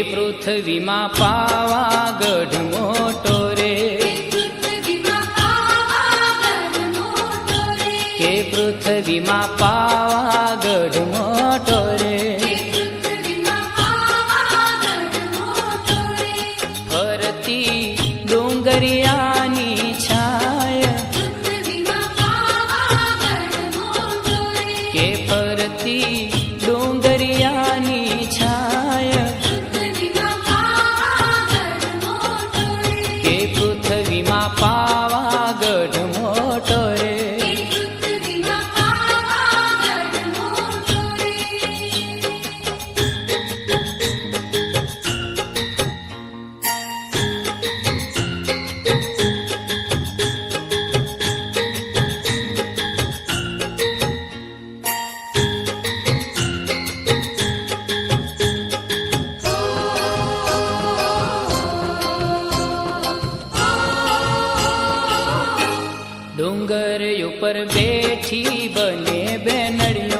પૃથ્વીમાં પાવાગઢ મોટો રે, કે પૃથ્વીમાં પાવાગઢ મોટો રે, ફરતી ડુંગરિયાની છાય, કે ફરતી ડુંગરિયાની છાય, કે પૃથ્વીમાં પાવાગઢ મોટો રે. ડુંગર ઉપર બેઠી બને બેનડીઓ,